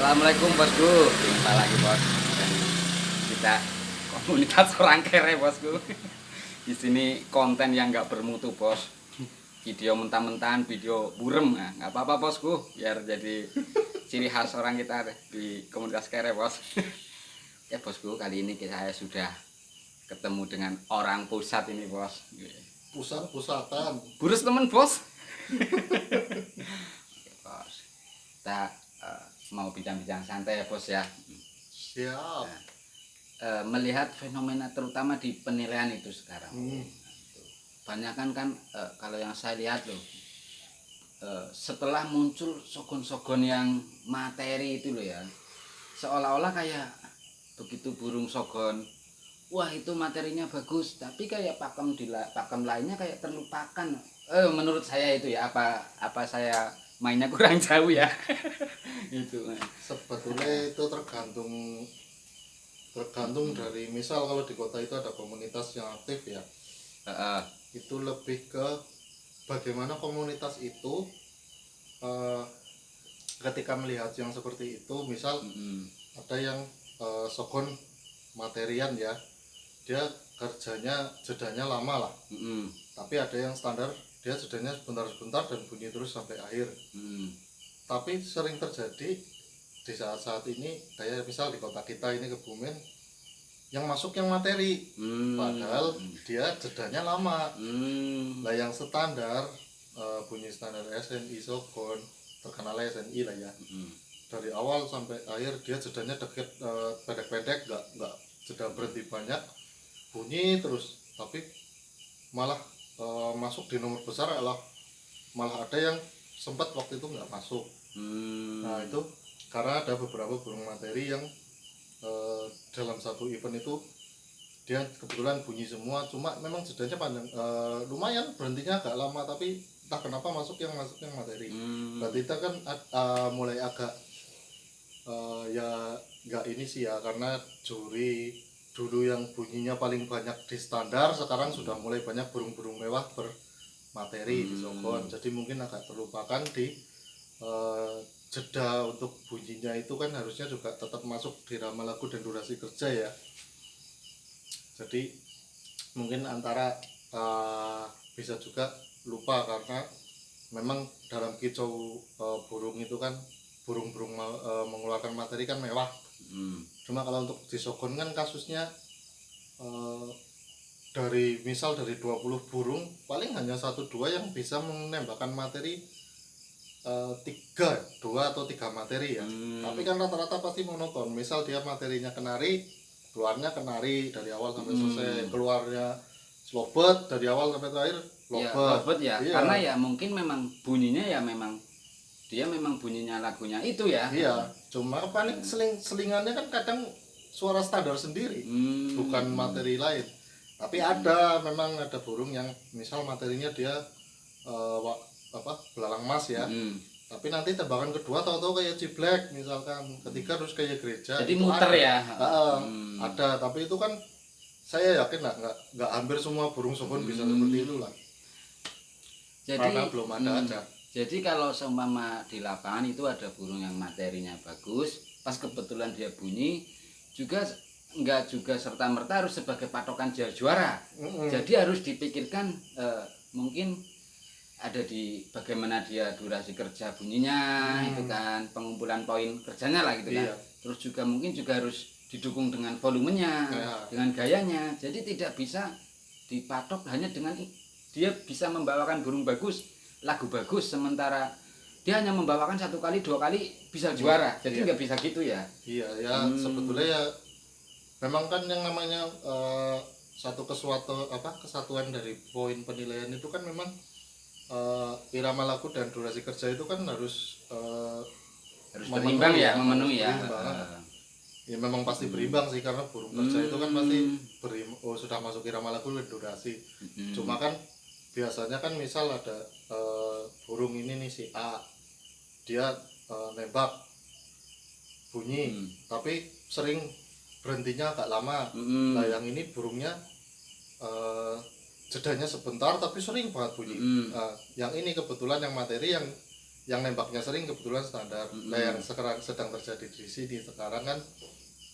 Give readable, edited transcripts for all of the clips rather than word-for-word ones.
Assalamualaikum bosku, jumpa lagi bos. Dan kita komunitas orang kere bosku. Di sini konten yang nggak bermutu bos. Video mentah-mentahan, video burem, nah, nggak apa-apa bosku. Biar jadi ciri khas orang kita di komunitas kere bos. Ya bosku, kali ini saya sudah ketemu dengan orang pusat ini bos. Pusat-pusatan. Burus temen bos. Oke, bos. Kita mau bincang-bincang santai ya bos ya. Siap. Melihat fenomena terutama di penilaian itu sekarang. Banyak kan kalau yang saya lihat loh, setelah muncul sogon-sogon yang materi itu loh ya, seolah-olah kayak begitu burung sogon, wah itu materinya bagus, tapi kayak pakem lainnya kayak terlupakan. Menurut saya itu ya, apa saya mainnya kurang jauh ya. Itu Sebetulnya itu tergantung dari, misal kalau di kota itu ada komunitas yang aktif ya, itu lebih ke bagaimana komunitas itu ketika melihat yang seperti itu, misal ada yang sogon materian ya, dia kerjanya jedanya lama lah, tapi ada yang standar, dia jedanya sebentar-sebentar dan bunyi terus sampai akhir. Tapi sering terjadi di saat-saat ini, kayak misal di kota kita ini Kebumen, yang masuk yang materi, padahal dia jedanya lama. Lah yang standar, bunyi standar SNI Sogon, terkenalnya SNI lah ya, dari awal sampai akhir dia jedanya deket, pendek-pendek, nggak jeda berhenti banyak, bunyi terus, tapi malah masuk di nomor besar, malah ada yang sempat waktu itu nggak masuk. Nah itu karena ada beberapa burung materi yang dalam satu event itu dia kebetulan bunyi semua, cuma memang jedanya panjang, lumayan, berhentinya agak lama, tapi entah kenapa masuk yang materi. Berarti kita kan mulai agak ya nggak ini sih ya, karena juri dulu yang bunyinya paling banyak di standar, sekarang sudah mulai banyak burung-burung mewah bermateri di sogon, jadi mungkin agak terlupakan di jeda untuk bunyinya itu kan harusnya juga tetap masuk di irama lagu dan durasi kerja ya. Jadi mungkin antara bisa juga lupa karena memang dalam kicau burung itu kan burung-burung mengeluarkan materi kan mewah. Cuma kalau untuk di sogon kan kasusnya dari 20 burung paling hanya 1-2 yang bisa menembakkan materi 2 atau 3 materi ya. Tapi kan rata-rata pasti monoton. Misal dia materinya kenari, keluarnya kenari dari awal sampai selesai, keluarnya slobet dari awal sampai terakhir lobet ya. Iya. Karena ya mungkin memang bunyinya ya memang dia memang bunyinya lagunya itu ya. Iya, cuma paling selingannya kan kadang suara standar sendiri, bukan materi lain. Tapi memang ada burung yang misal materinya dia belalang emas ya, tapi nanti tembakan kedua tahu-tahu kayak ciblek misalkan, ketiga terus kayak gereja. Jadi muter ada. Ya. Ada, tapi itu kan saya yakin nggak hampir semua burung sogon bisa seperti itu lah. Jadi, karena belum ada aja. Jadi kalau seumpama di lapangan itu ada burung yang materinya bagus, pas kebetulan dia bunyi, juga enggak juga serta-merta harus sebagai patokan juara. Jadi harus dipikirkan mungkin ada di bagaimana dia durasi kerja bunyinya, itu kan pengumpulan poin kerjanya lah gitu kan. Terus juga mungkin juga harus didukung dengan volumenya, dengan gayanya. Jadi tidak bisa dipatok hanya dengan dia bisa membawakan burung bagus, lagu bagus, sementara dia hanya membawakan 1 kali 2 kali bisa juara. Jadi nggak bisa gitu ya. Iya ya, sebetulnya ya memang kan yang namanya satu kesatuan dari poin penilaian itu kan memang irama lagu dan durasi kerja itu kan harus berimbang ya, memenuhi ya. Ya memang pasti berimbang sih, karena burung kerja itu kan pasti sudah masuk irama lagu dan durasi. Cuma kan biasanya kan misal ada burung ini nih, si A, dia nembak bunyi, tapi sering berhentinya agak lama. Nah yang ini burungnya jedanya sebentar tapi sering banget bunyi. Yang ini kebetulan yang materi yang yang nembaknya sering kebetulan standar. Nah yang sekarang sedang terjadi di sini sekarang kan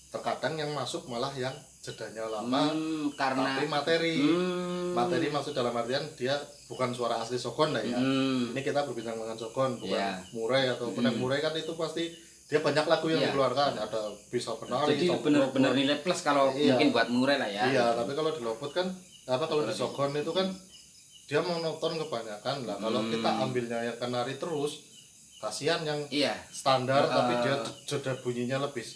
terkadang yang masuk malah yang jedanya lama karena tapi materi maksud dalam artian dia bukan suara asli Sogon lah ya. Ini kita berbincang dengan Sogon bukan Murai atau yang Murai kan itu pasti dia banyak lagu yang dikeluarkan, ada bisa penari. Jadi benar-benar nilai plus kalau mungkin buat Murai lah ya. Iya, tapi kalau di Loput kan kalau di Sogon itu kan dia monoton kebanyakan lah. Kalau kita ambilnya yang kenari terus, kasihan yang standar tapi dia jeda bunyinya lebih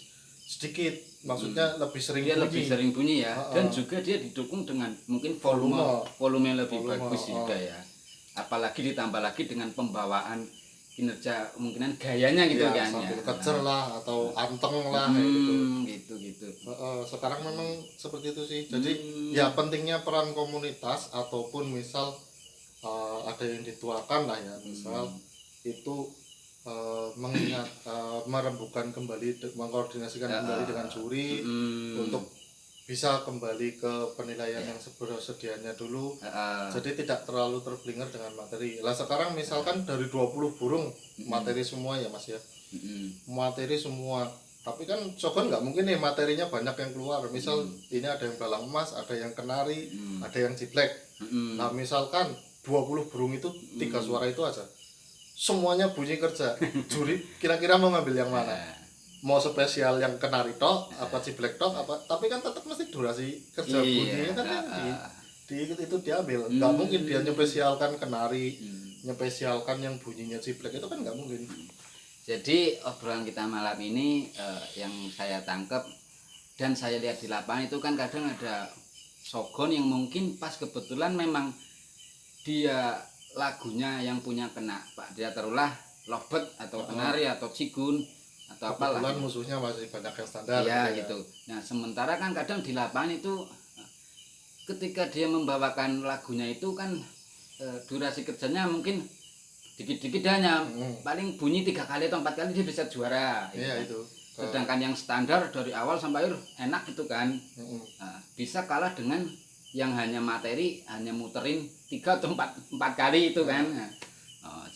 sedikit, maksudnya lebih sering dia bunyi. Lebih sering bunyi ya. Dan juga dia didukung dengan mungkin volume yang lebih bagus juga ya. Apalagi ditambah lagi dengan pembawaan kinerja kemungkinan gayanya gitu kan sambil ya. kecer lah atau anteng lah gitu. Sekarang memang seperti itu sih. Jadi ya pentingnya peran komunitas ataupun misal ada yang dituakan lah ya, misal itu mengingat merembukan kembali, mengkoordinasikan kembali dengan juri untuk bisa kembali ke penilaian yang sedianya dulu. Jadi tidak terlalu terblinger dengan materi. Lah sekarang misalkan dari 20 burung materi semua ya Mas ya. Materi semua. Tapi kan Sogon nggak mungkin nih materinya banyak yang keluar. Misal ini ada yang belalang emas, ada yang kenari, ada yang ciblek. Nah misalkan 20 burung itu 3 suara itu aja. Semuanya bunyi kerja. Juri kira-kira mau ngambil yang mana? Mau spesial yang kenari tok, apa ciblek tok, apa, tapi kan tetap mesti durasi kerja bunyinya kan yang itu diambil. Nggak mungkin dia nyespesialkan kenari, nyespesialkan yang bunyinya ciblek, itu kan nggak mungkin. Jadi obrolan kita malam ini yang saya tangkap dan saya lihat di lapangan itu kan kadang ada Sogon yang mungkin pas kebetulan memang dia lagunya yang punya kena Pak, dia taruhlah Lovebird atau kenari atau cigun atau apalah. Kebetulan musuhnya masih banyak yang standar. Iya gitu. Nah sementara kan kadang di lapangan itu ketika dia membawakan lagunya itu kan durasi kerjanya mungkin dikit-dikit hanya paling bunyi 3 kali atau 4 kali dia bisa juara. Iya itu. Sedangkan yang standar dari awal sampai akhir enak gitu kan. Nah, bisa kalah dengan yang hanya materi hanya muterin 3 atau 4 kali itu kan.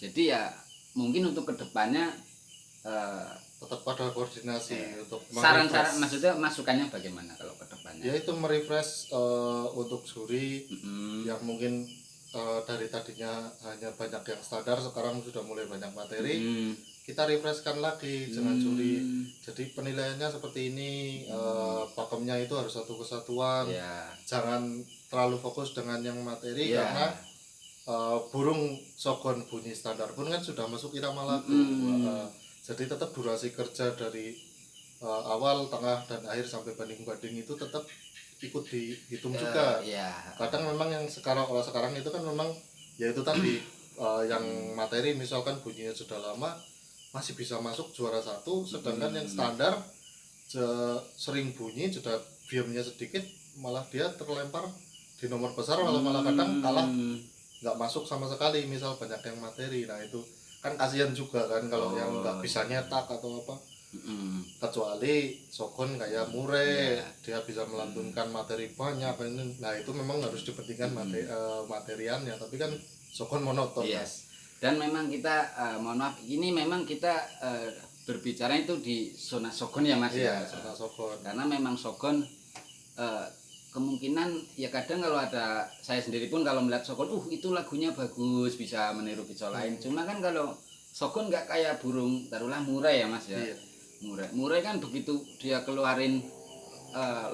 Jadi ya mungkin untuk kedepannya tetap pada koordinasi untuk saran-saran, maksudnya masukannya bagaimana kalau kedepannya? Ya itu merefresh untuk juri yang mungkin dari tadinya hanya banyak yang standar sekarang sudah mulai banyak materi. Kita refreshkan lagi dengan juri. Jadi penilaiannya seperti ini, pakemnya itu harus satu kesatuan. Jangan terlalu fokus dengan yang materi karena burung Sogon bunyi standar pun kan sudah masuk irama lagu. Jadi tetap durasi kerja dari awal, tengah, dan akhir sampai banding-banding itu tetap ikut dihitung juga. Kadang memang yang sekarang itu kan memang ya itu tadi yang materi misalkan bunyinya sudah lama masih bisa masuk juara 1, sedangkan yang standar sering bunyi sudah biamnya sedikit malah dia terlempar di nomor besar, malah kadang kalah nggak masuk sama sekali misal banyak yang materi. Nah itu kan kasihan juga kan kalau yang nggak bisa nyetak atau apa. Kecuali Sogon kayak Murai, dia bisa melantunkan materi banyak. Nah itu memang harus dipentingkan materiannya, tapi kan Sogon monoton. Dan memang kita mohon maaf ini memang kita berbicara itu di zona Sogon ya Mas ya. Zona Sogon. Karena memang Sogon kemungkinan ya kadang kalau ada saya sendiri pun kalau melihat Sogon itu lagunya bagus bisa meniru kicau lain. Cuma kan kalau Sogon nggak kayak burung taruhlah Murai ya Mas ya. Murai kan begitu dia keluarin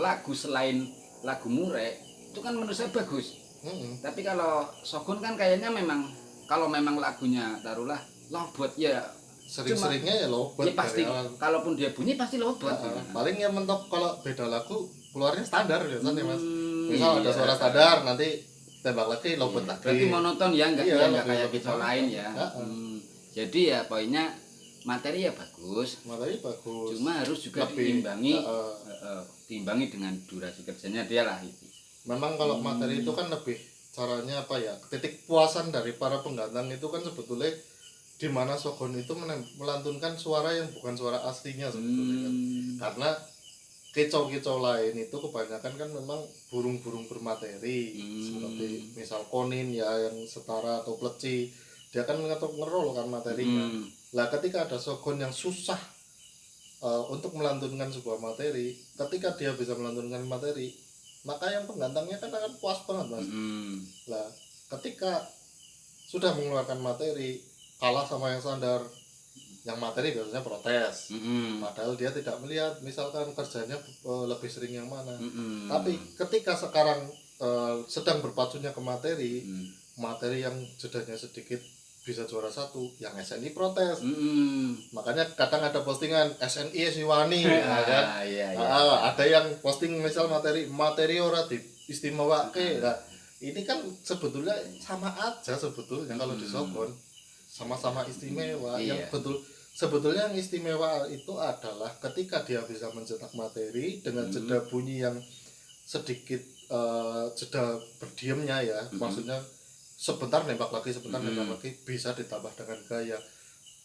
lagu selain lagu Murai itu kan menurut saya bagus. Tapi kalau Sogon kan kayaknya memang kalau memang lagunya taruhlah Lovebird ya sering-seringnya ya Lovebird. Ya pasti kalaupun dia bunyi pasti Lovebird. Paling ya mentok kalau beda lagu keluarnya standar biasanya Mas. Misal ada suara standar nanti tembak lagi Lovebird lagi. Berarti monoton ya enggak kayak kicau lain ya. Jadi ya poinnya materi ya bagus. Cuma harus juga diimbangi dengan durasi kerjanya dia lah itu. Memang kalau materi itu kan lebih caranya apa ya? Titik puasan dari para penggantang itu kan sebetulnya di mana Sogon itu melantunkan suara yang bukan suara aslinya sebetulnya kan. Karena kicau-kicau lain itu kebanyakan kan memang burung-burung bermateri seperti misal konin ya yang setara atau pleci dia kan ngerol kan materinya. Lah ketika ada Shogun yang susah untuk melantunkan sebuah materi, ketika dia bisa melantunkan materi, maka yang penggantangnya kan akan puas banget mas. Lah ketika sudah mengeluarkan materi kalah sama yang standar, yang materi biasanya protes, padahal dia tidak melihat misalkan kerjanya lebih sering yang mana. Tapi ketika sekarang sedang berpacunya ke materi, materi yang jedanya sedikit bisa juara 1, yang SNI protes. Makanya kadang ada postingan SNI Siwani ya kan. Ada yang posting misal materi ora diistimewake. Nah, ini kan sebetulnya sama aja sebetulnya kalau di Shogun. Sama-sama istimewa. Yang sebetulnya yang istimewa itu adalah ketika dia bisa mencetak materi dengan jeda bunyi yang sedikit jeda berdiamnya ya. Maksudnya sebentar nembak lagi bisa ditambah dengan gaya,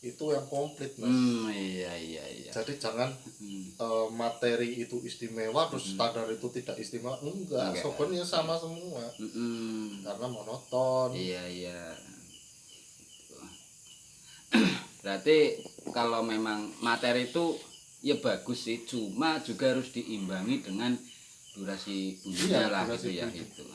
itu yang komplit mas. Iya. Jadi jangan materi itu istimewa terus standar itu tidak istimewa, enggak. Shogunnya sama semua karena monoton. Iya. Berarti kalau memang materi itu ya bagus sih, cuma juga harus diimbangi dengan durasi bunyinya lah gitu ya itu.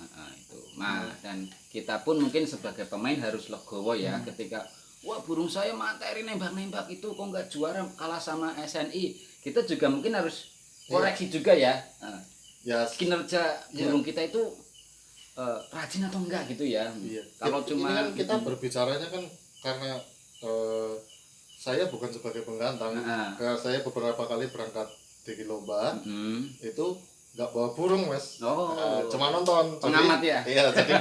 Dan kita pun mungkin sebagai pemain harus legowo ya ketika wah burung saya materi nembak itu kok nggak juara kalah sama SNI. Kita juga mungkin harus koreksi juga ya. Kinerja burung kita itu rajin atau enggak gitu ya. Kalau cuma ini kan kita berbicaranya kan karena saya bukan sebagai penggantang. Saya beberapa kali berangkat di lomba itu nggak bawa burung mas, cuma nonton pengamat ya. Iya, jadi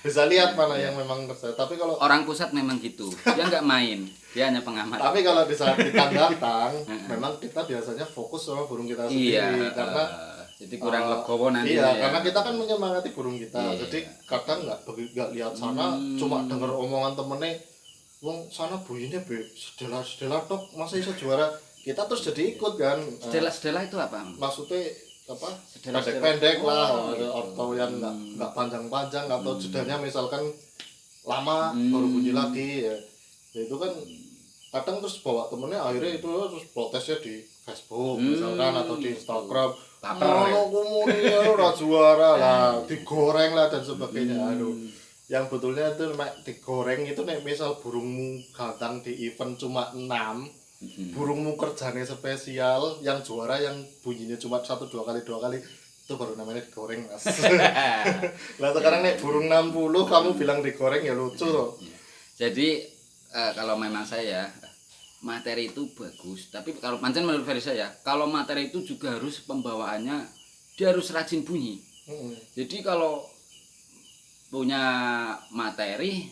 bisa lihat mana yang memang kerja. Tapi kalau orang pusat memang gitu, dia nggak main, dia hanya pengamat. Tapi kalau di saat kita datang memang kita biasanya fokus sama burung kita sendiri. Karena jadi kurang legowo nanti. Karena kita kan menyemangati burung kita. Jadi kadang nggak lihat sana, cuma dengar omongan temennya, wong sana bunyinya sedela tok, masa bisa juara. Kita terus jadi ikut kan. Sedela itu apa? Maksudnya apa? Pendek-pendek lah, atau yang nggak panjang-panjang, atau jedanya misalkan lama baru bunyi lagi ya. Itu kan kadang terus bawa temennya, akhirnya itu terus protesnya di Facebook misalkan atau di Instagram. Kalau kumuni udah juara lah, digoreng lah dan sebagainya. Yang betulnya itu digoreng itu nih, misal burungmu gantang di event cuma 6, burungmu kerjanya spesial, yang juara yang bunyinya cuma 1-2 kali itu baru namanya digoreng mas. Lah sekarang nih burung 60 kamu bilang digoreng ya lucu loh. Jadi kalau memang saya materi itu bagus, tapi kalau pancen menurut versi saya, kalau materi itu juga harus pembawaannya dia harus rajin bunyi. Jadi kalau punya materi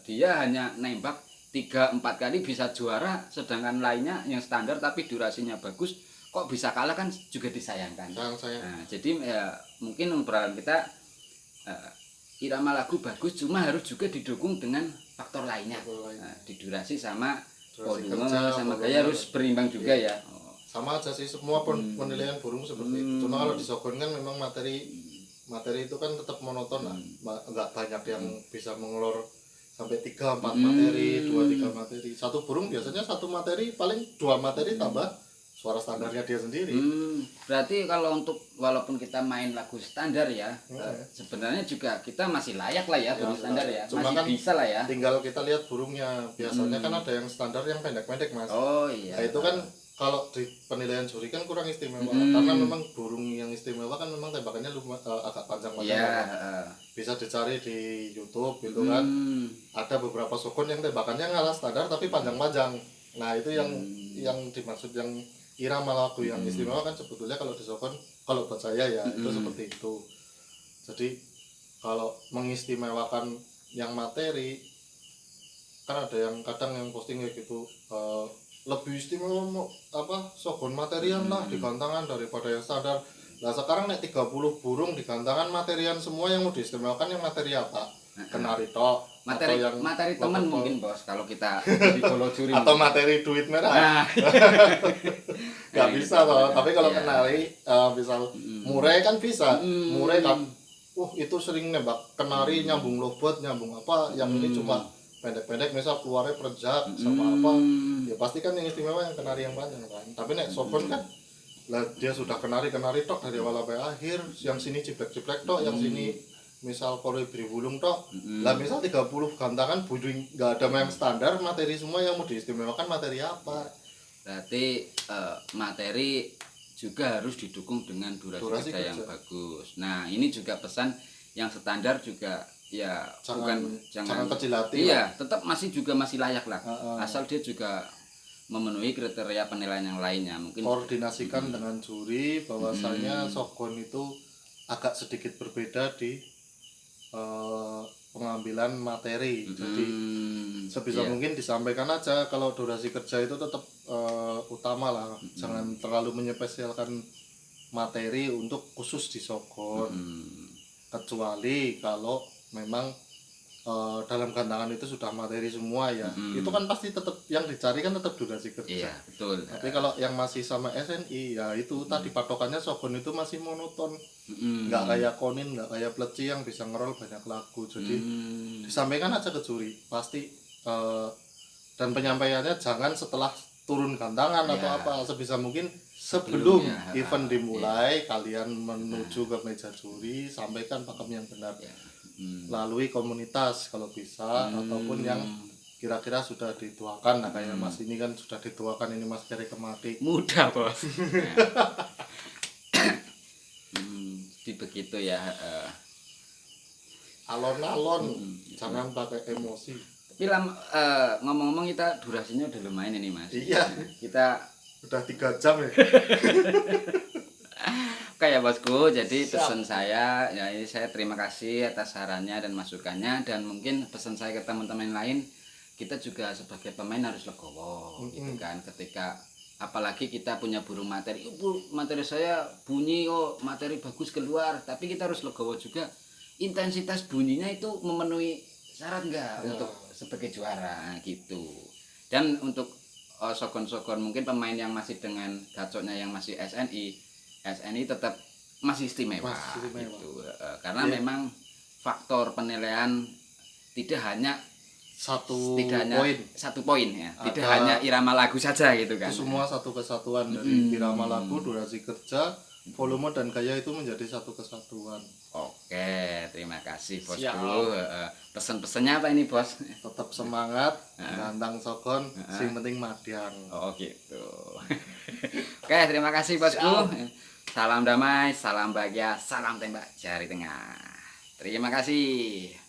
dia hanya nembak 3-4 kali bisa juara, sedangkan lainnya yang standar tapi durasinya bagus kok bisa kalah, kan juga disayangkan. Jadi mungkin peran kita irama lagu bagus, cuma harus juga didukung dengan faktor lainnya. Di durasi sama volume sama gaya harus berimbang juga ya. Sama aja sih semua penilaian burung seperti itu. Cuma kalau di Shogun kan memang materi itu kan tetap monoton lah, nggak banyak yang bisa mengelor sampai 3-4 materi, 2-3 materi. Satu burung biasanya satu materi paling 2 materi tambah suara standarnya dia sendiri. Berarti kalau untuk walaupun kita main lagu standar ya, sebenarnya juga kita masih layak lah ya burung standar ya. Masih kan bisa lah ya. Tinggal kita lihat burungnya. Biasanya kan ada yang standar yang pendek-pendek mas. Nah, itu kan kalau di penilaian juri kan kurang istimewa, karena memang burung yang istimewa kan memang tembakannya agak panjang-panjang. Bisa dicari di YouTube gitu kan. Ada beberapa Shogun yang tembakannya ngalah standar tapi panjang-panjang. Nah itu yang dimaksud yang irama lagu yang istimewa kan sebetulnya kalau di Shogun, kalau buat saya ya itu seperti itu. Jadi kalau mengistimewakan yang materi kan ada yang kadang yang posting kayak gitu, lebih istimewa Shogun materian lah di gantangan daripada yang standar. Nah sekarang nek 30 burung di gantangan materian semua, yang mau diistimewakan yang materi apa? Kenari tok, materi teman mungkin bos kalau kita di Kolo Juri. Atau materi duit merah. Gak bisa toh. Tapi kalau kenari misal murai kan bisa. Murai kan itu sering nembak kenari nyambung lobot, nyambung apa, yang ini cuma pendek-pendek misal keluarnya perjak sama apa, ya pasti kan yang istimewa yang kenari yang panjang kan. Tapi nek Sogon kan lah dia sudah kenari-kenari tok dari awal sampai akhir, yang sini ciplek-ciplek tok, yang sini misal kolibri bulung tok. Lah misal 30 gantangan buding nggak ada yang standar, materi semua yang mau diistimewakan materi apa? Berarti materi juga harus didukung dengan durasi kerja yang bagus. Nah, ini juga pesan yang standar juga ya jangan kecil hati. Iya, tetap masih layak lah. Asal dia juga memenuhi kriteria penilaian yang lainnya. Mungkin koordinasikan dengan juri bahwasanya Sogon itu agak sedikit berbeda di pengambilan materi. Jadi sebisa mungkin disampaikan aja kalau durasi kerja itu tetap utama lah. Jangan terlalu menyepesialkan materi untuk khusus di Sogon. Kecuali kalau memang dalam gantangan itu sudah materi semua ya. Itu kan pasti tetap yang dicari kan tetap durasi kerja. Iya, betul. Tapi kalau yang masih sama SNI ya itu tadi patokannya Sogon itu masih monoton. Nggak kayak Konin, nggak kayak Pleci yang bisa ngerol banyak lagu. Jadi disampaikan aja ke juri pasti, dan penyampaiannya jangan setelah turun gantangan atau apa, sebisa mungkin sebelum event dimulai kalian menuju ke meja juri, sampaikan pakem yang benar. Lalui komunitas kalau bisa, ataupun yang kira-kira sudah dituakan. Nah kayak Mas ini kan sudah dituakan, ini Mas Keri Kemati mudah bos. Jadi begitu ya, alon-alon, jangan pakai emosi. Tapi ngomong-ngomong kita durasinya udah lumayan ini Mas. Iya, kita udah 3 jam ya. Oke ya bosku, jadi pesan saya ya ini, saya terima kasih atas sarannya dan masukannya, dan mungkin pesan saya ke teman-teman lain, kita juga sebagai pemain harus legowo gitu kan, ketika apalagi kita punya burung materi, materi saya bunyi, materi bagus keluar, tapi kita harus legowo juga intensitas bunyinya itu memenuhi syarat enggak untuk sebagai juara gitu. Dan untuk Sogon-Sogon mungkin pemain yang masih dengan gacoknya yang masih SNI tetap masih istimewa. Gitu. Karena memang faktor penilaian tidak hanya satu poin ya, tidak hanya irama lagu saja gitu kan. Itu semua satu kesatuan dari irama lagu, durasi kerja, volume dan gaya itu menjadi satu kesatuan. Oke, terima kasih bosku. Pesan-pesannya apa ini bos? Tetap semangat, gantang Sogon, sing penting madiang. Oh gitu. Oke, terima kasih bosku. Salam damai, salam bahagia, salam tembak jari tengah. Terima kasih.